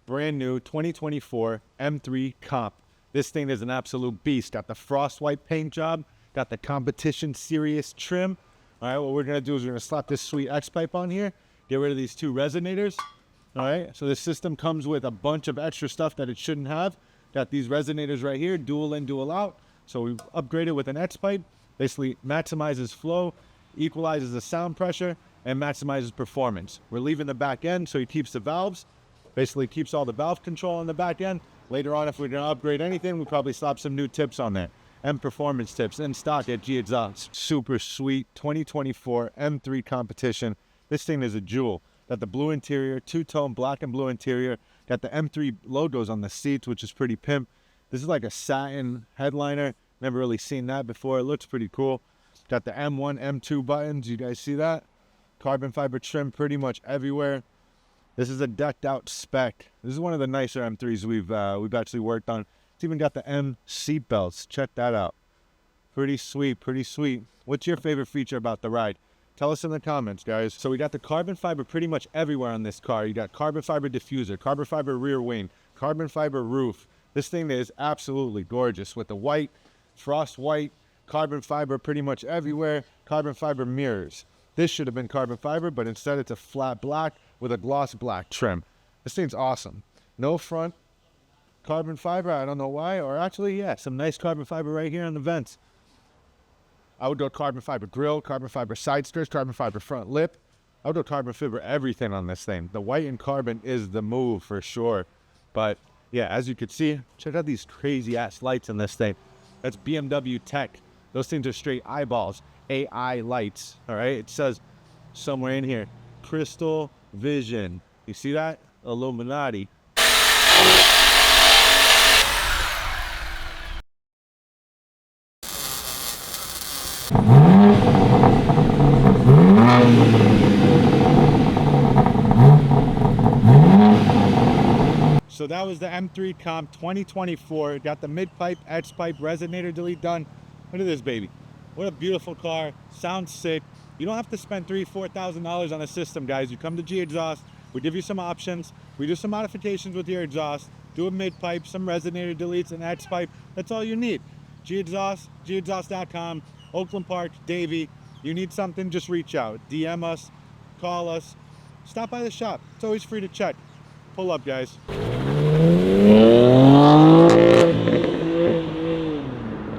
brand new 2024 M3 Comp. This thing is an absolute beast. Got the frost white paint job, got the competition serious trim. All right, what we're gonna do is we're gonna slap this sweet X-pipe on here, get rid of these two resonators. All right, so this system comes with a bunch of extra stuff that it shouldn't have. Got these resonators right here, dual in, dual out. So we upgraded with an X-pipe, basically maximizes flow, equalizes the sound pressure, and maximizes performance. We're leaving the back end so he keeps the valves, basically keeps all the valve control on the back end. Later on, if we're gonna upgrade anything, we'll probably slap some new tips on there. M performance tips in stock at G Exhaust. Super sweet 2024 M3 Competition. This thing is a jewel. Got the blue interior, two-tone black and blue interior. Got the M3 logos on the seats, which is pretty pimp. This is like a satin headliner. Never really seen that before. It looks pretty cool. Got the M1, M2 buttons. You guys see that? Carbon fiber trim pretty much everywhere. This is a decked out spec. This is one of the nicer M3s we've actually worked on. It's even got the M seat belts. Check that out. Pretty sweet, pretty sweet. What's your favorite feature about the ride? Tell us in the comments, guys. So we got the carbon fiber pretty much everywhere on this car. You got carbon fiber diffuser, carbon fiber rear wing, carbon fiber roof. This thing is absolutely gorgeous with the white, frost white, carbon fiber pretty much everywhere, carbon fiber mirrors. This should have been carbon fiber, but instead it's a flat black with a gloss black trim. This thing's awesome. No front carbon fiber, I don't know why, or actually, yeah, some nice carbon fiber right here on the vents. Outdoor carbon fiber grill, carbon fiber side skirts, carbon fiber front lip. Outdoor carbon fiber everything on this thing. The white and carbon is the move for sure. But yeah, as you can see, check out these crazy ass lights in this thing. That's BMW tech. Those things are straight eyeballs. AI lights, all right? It says somewhere in here, crystal vision. You see that? Illuminati. So that was the M3 Comp 2024. Got the mid-pipe, X-pipe, resonator delete done. Look at this baby. What a beautiful car. Sounds sick. You don't have to spend $3,000, $4,000 on a system, guys. You come to G Exhaust. We give you some options. We do some modifications with your exhaust. Do a mid-pipe, some resonator deletes, an X-pipe. That's all you need. G Exhaust, gexhaust.com, Oakland Park, Davie. You need something, just reach out. DM us, call us, stop by the shop. It's always free to check. Pull up, guys.